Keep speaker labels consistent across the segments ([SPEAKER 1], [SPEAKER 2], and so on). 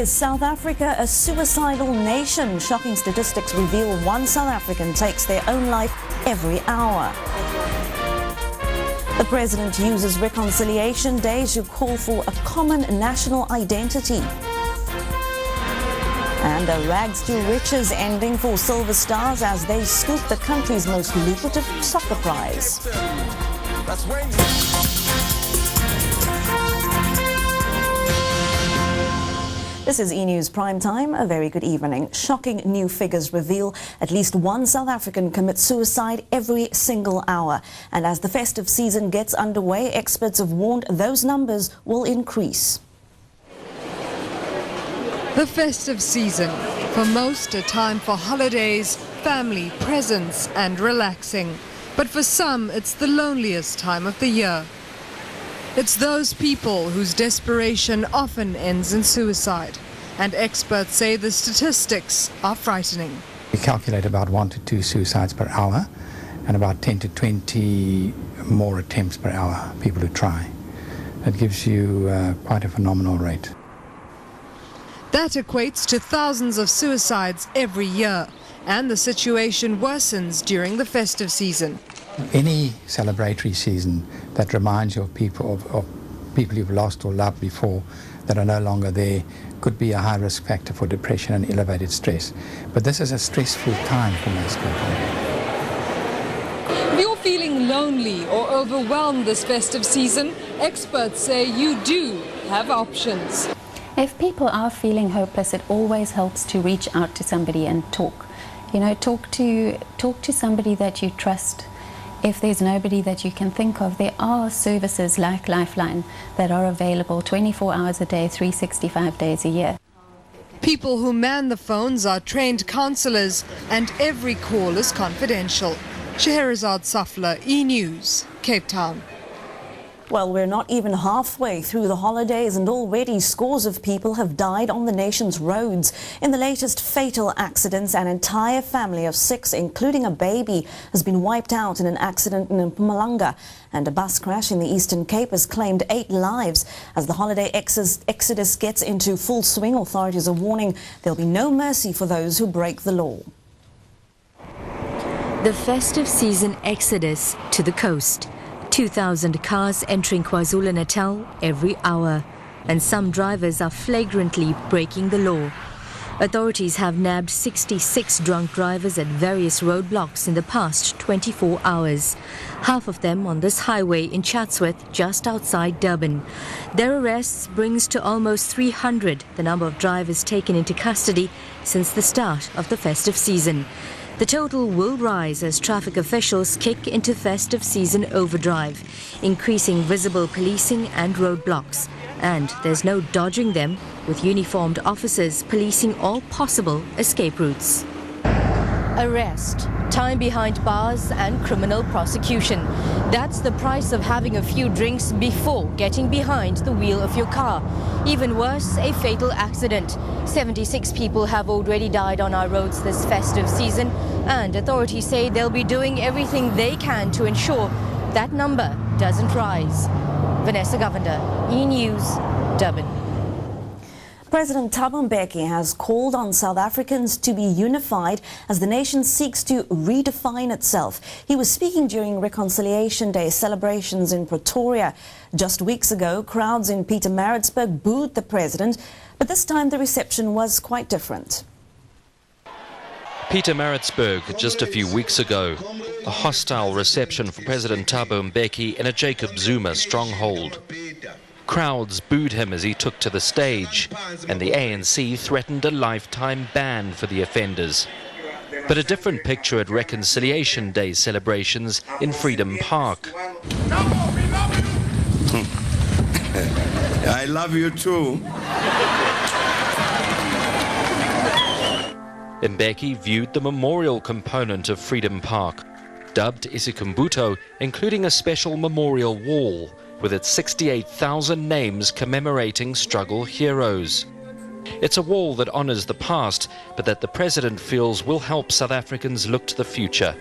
[SPEAKER 1] Is South Africa a suicidal nation? Shocking statistics reveal one South African takes their own life every hour. The President uses Reconciliation Day to call for a common national identity. And a rags to riches ending for Silver Stars as they scoop the country's most lucrative soccer prize. This is E-News Prime Time. A very good evening. Shocking new figures reveal at least one South African commits suicide every single hour. And as the festive season gets underway, experts have warned those numbers will increase.
[SPEAKER 2] The festive season, for most a time for holidays, family, presents and relaxing. But for some, it's the loneliest time of the year. It's those people whose desperation often ends in suicide. And experts say the statistics are frightening.
[SPEAKER 3] We calculate about 1 to 2 suicides per hour and about 10 to 20 more attempts per hour, people who try. That gives you quite a phenomenal rate.
[SPEAKER 2] That equates to thousands of suicides every year. And the situation worsens during the festive season.
[SPEAKER 3] Any celebratory season that reminds you of people you've lost or loved before that are no longer there could be a high risk factor for depression and elevated stress. But this is a stressful time for most people.
[SPEAKER 2] If you're feeling lonely or overwhelmed this festive season, experts say you do have options.
[SPEAKER 4] If people are feeling hopeless, it always helps to reach out to somebody and talk. You know, talk to somebody that you trust. If there's nobody that you can think of, there are services like Lifeline that are available 24 hours a day, 365 days a year.
[SPEAKER 2] People who man the phones are trained counsellors and every call is confidential. Scheherazade Safla, E-News, Cape Town.
[SPEAKER 1] Well, we're not even halfway through the holidays and already scores of people have died on the nation's roads. In the latest fatal accidents, an entire family of 6, including a baby, has been wiped out in an accident in Mpumalanga. And a bus crash in the Eastern Cape has claimed 8 lives. As the holiday exodus gets into full swing, authorities are warning there'll be no mercy for those who break the law.
[SPEAKER 5] The festive season exodus to the coast. 2,000 cars entering KwaZulu-Natal every hour, and some drivers are flagrantly breaking the law. Authorities have nabbed 66 drunk drivers at various roadblocks in the past 24 hours, half of them on this highway in Chatsworth, just outside Durban. Their arrests brings to almost 300 the number of drivers taken into custody since the start of the festive season. The total will rise as traffic officials kick into festive season overdrive, increasing visible policing and roadblocks. And there's no dodging them, with uniformed officers policing all possible escape routes. Arrest, time behind bars and criminal prosecution. That's the price of having a few drinks before getting behind the wheel of your car. Even worse, a fatal accident. 76 people have already died on our roads this festive season, and authorities say they'll be doing everything they can to ensure that number doesn't rise. Vanessa Govender, E-News, Durban.
[SPEAKER 1] President Thabo Mbeki has called on South Africans to be unified as the nation seeks to redefine itself. He was speaking during Reconciliation Day celebrations in Pretoria. Just weeks ago, crowds in Pietermaritzburg booed the president, but this time the reception was quite different.
[SPEAKER 6] Pietermaritzburg just a few weeks ago, a hostile reception for President Thabo Mbeki in a Jacob Zuma stronghold. Crowds booed him as he took to the stage, and the ANC threatened a lifetime ban for the offenders. But a different picture at Reconciliation Day celebrations in Freedom Park.
[SPEAKER 7] I love you too.
[SPEAKER 6] Mbeki viewed the memorial component of Freedom Park, dubbed isikhumbuzo, including a special memorial wall with its 68,000 names commemorating struggle heroes. It's a wall that honors the past, but that the president feels will help South Africans look to the future.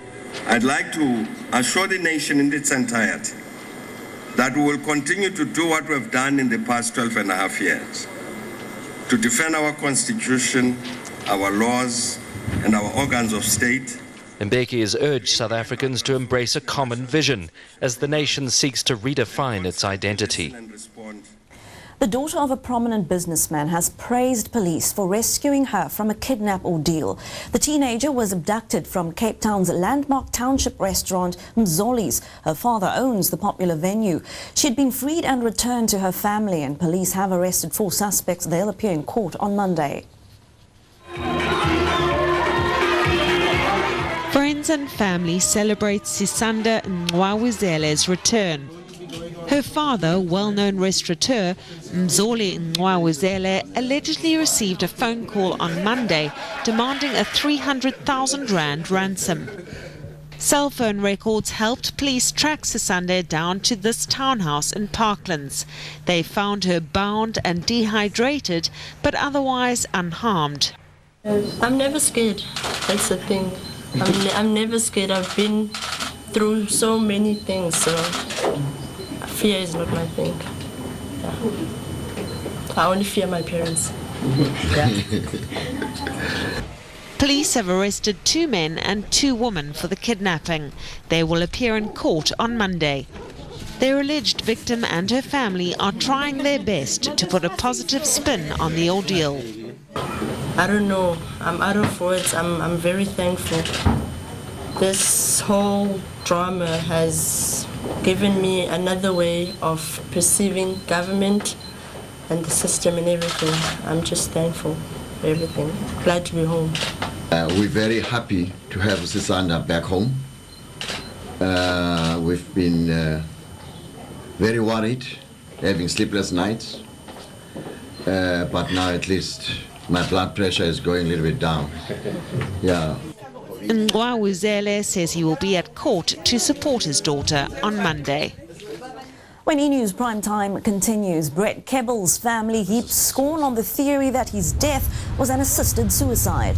[SPEAKER 7] I'd like to assure the nation in its entirety that we will continue to do what we've done in the past 12 and a half years. to defend our constitution, our laws, and our organs of state.
[SPEAKER 6] Mbeki has urged South Africans to embrace a common vision as the nation seeks to redefine its identity.
[SPEAKER 1] The daughter of a prominent businessman has praised police for rescuing her from a kidnap ordeal. The teenager was abducted from Cape Town's landmark township restaurant Mzoli's. Her father owns the popular venue. She had been freed and returned to her family, and police have arrested 4 suspects. They'll appear in court on Monday.
[SPEAKER 8] Friends and family celebrate Sisanda Nwawuzele's return. Her father, well-known restaurateur Mzoli Nwawuzele, allegedly received a phone call on Monday demanding a 300,000 rand ransom. Cell phone records helped police track Sisanda down to this townhouse in Parklands. They found her bound and dehydrated, but otherwise unharmed.
[SPEAKER 9] I'm never scared. That's the thing. I'm never scared. I've been through so many things, so fear is not my thing. Yeah. I only fear my parents. Yeah.
[SPEAKER 8] Police have arrested 2 men and 2 women for the kidnapping. They will appear in court on Monday. Their alleged victim and her family are trying their best to put a positive spin on the ordeal.
[SPEAKER 9] I don't know. I'm out of words. I'm very thankful. This whole drama has given me another way of perceiving government and the system and everything. I'm just thankful for everything. Glad to be home.
[SPEAKER 10] We're very happy to have Sisanda back home. We've been very worried, having sleepless nights, but now at least my blood pressure is going a little bit down. Yeah.
[SPEAKER 8] Nwawuzele says he will be at court to support his daughter on Monday.
[SPEAKER 1] When E-News Prime Time continues, Brett Kebble's family heaps scorn on the theory that his death was an assisted suicide.